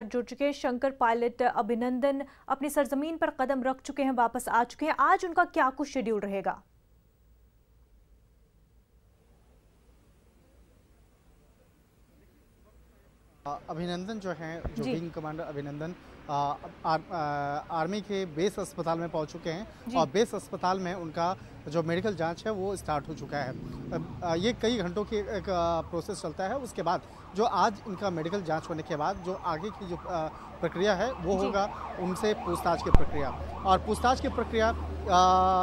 जुड़ चुके हैं। शंकर पायलट अभिनंदन अपनी सरजमीन पर कदम रख चुके हैं, वापस आ चुके हैं। आज उनका क्या कुछ शेड्यूल रहेगा? अभिनंदन जो हैं, जो विंग कमांडर अभिनंदन आर्मी के बेस अस्पताल में पहुंच चुके हैं और बेस अस्पताल में उनका जो मेडिकल जांच है वो स्टार्ट हो चुका है। ये कई घंटों की एक प्रोसेस चलता है। उसके बाद जो आज इनका मेडिकल जांच होने के बाद जो आगे की जो प्रक्रिया है वो होगा उनसे पूछताछ की प्रक्रिया। और पूछताछ की प्रक्रिया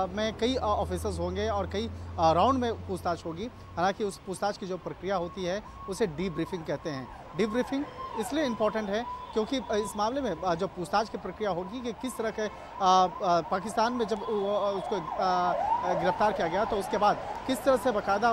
में कई ऑफिसर्स होंगे और कई राउंड में पूछताछ होगी। हालांकि उस पूछताछ की जो प्रक्रिया होती है उसे डीब्रीफिंग कहते हैं। डीब्रीफिंग इसलिए इम्पोर्टेंट है क्योंकि इस मामले में जो पूछताछ की प्रक्रिया होगी कि किस तरह के पाकिस्तान में जब उसको गिरफ्तार किया गया तो उसके बाद किस तरह से बाकायदा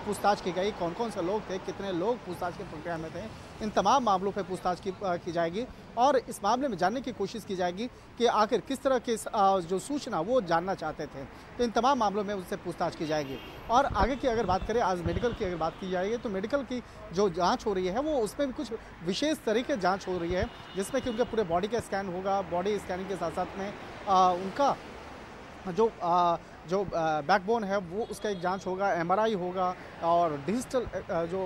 पूछताछ की गई, कौन कौन से लोग थे, कितने लोग पूछताछ की प्रक्रिया में थे, इन तमाम मामलों पर पूछताछ की जाएगी। और इस मामले में जानने की कोशिश की जाएगी कि आखिर किस तरह के जो सूचना वो जानना चाहते थे। तो इन तमाम मामलों में उससे पूछताछ की जाएगी। और आगे की अगर बात करें, आज मेडिकल की अगर बात की जाएगी तो मेडिकल की जो जांच हो रही है वो उसमें भी कुछ विशेष तरीके जांच हो रही है, जिसमें कि उनके पूरे बॉडी का स्कैन होगा। बॉडी स्कैनिंग के साथ साथ में उनका जो बैकबोन है वो उसका एक जांच होगा, एमआरआई होगा और डिजिटल जो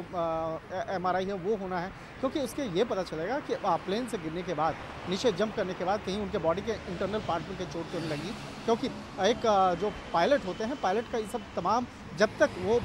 एमआरआई है वो होना है। क्योंकि उसके ये पता चलेगा कि प्लेन से गिरने के बाद, नीचे जंप करने के बाद कहीं उनके बॉडी के इंटरनल पार्ट में चोट तो नहीं लगी। क्योंकि एक जो पायलट होते हैं, पायलट का ये सब तमाम जब तक वो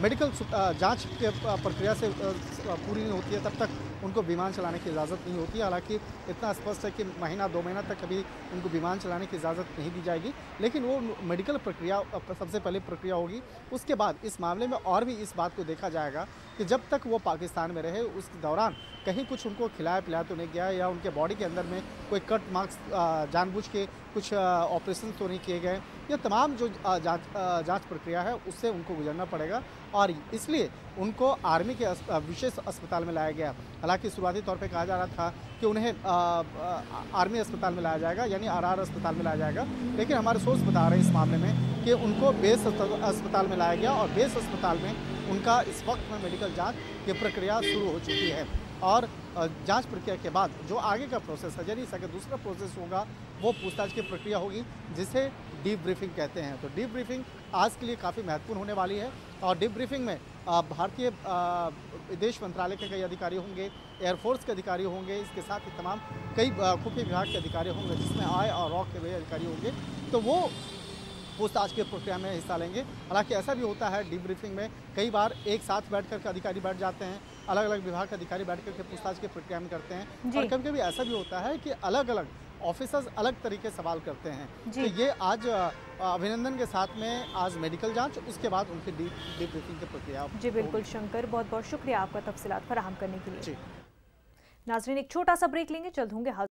मेडिकल जांच के प्रक्रिया से पूरी नहीं होती है तब तक उनको विमान चलाने की इजाज़त नहीं होती। हालांकि इतना स्पष्ट है कि महीना 2 महीना तक कभी उनको विमान चलाने की इजाज़त नहीं दी जाएगी। लेकिन वो मेडिकल प्रक्रिया सबसे पहले प्रक्रिया होगी। उसके बाद इस मामले में और भी इस बात को देखा जाएगा कि जब तक वो पाकिस्तान में रहे उस दौरान कहीं कुछ उनको खिलाया पिलाया तो नहीं गया, या उनके बॉडी के अंदर में कोई कट मार्क्स जानबूझ के कुछ ऑपरेशन तो नहीं किए गए। ये तमाम जो जांच प्रक्रिया है उससे उनको गुजरना पड़ेगा और इसलिए उनको आर्मी के विशेष अस्पताल में लाया गया। हालांकि शुरुआती तौर पे कहा जा रहा था कि उन्हें आर्मी अस्पताल में लाया जाएगा, यानी आरआर अस्पताल में लाया जाएगा। लेकिन हमारे सोर्स बता रहे हैं इस मामले में कि उनको बेस अस्पताल में लाया गया और बेस अस्पताल में उनका इस वक्त में मेडिकल जाँच की प्रक्रिया शुरू हो चुकी है। और जांच प्रक्रिया के बाद जो आगे का प्रोसेस है, यानी इसका दूसरा प्रोसेस होगा वो पूछताछ की प्रक्रिया होगी, जिसे डीब्रीफिंग कहते हैं। तो डीब्रीफिंग आज के लिए काफ़ी महत्वपूर्ण होने वाली है। और डीब्रीफिंग में भारतीय विदेश मंत्रालय के कई अधिकारी होंगे, एयरफोर्स के अधिकारी होंगे, इसके साथ ही तमाम कई खुफिया विभाग के अधिकारी होंगे, जिसमें आय और रॉक के भी अधिकारी होंगे। तो वो पूछताछ की प्रक्रिया में हिस्सा लेंगे। हालांकि ऐसा भी होता है डीब्रीफिंग में कई बार एक साथ बैठ कर के अधिकारी बैठ जाते हैं, अलग अलग विभाग के अधिकारी बैठ करके पूछताछ की प्रक्रिया में करते हैं। और कभी कभी ऐसा भी होता है कि अलग अलग ऑफिसर्स अलग तरीके सवाल करते हैं। तो ये आज अभिनंदन के साथ में आज मेडिकल जांच, उसके बाद उनकी डीब्रीफिंग की प्रक्रिया। जी बिल्कुल शंकर, बहुत बहुत शुक्रिया आपका तफसीलात फराहम करने के लिए। नाज़रीन, एक छोटा सा ब्रेक लेंगे, जल्द होंगे हाजिर।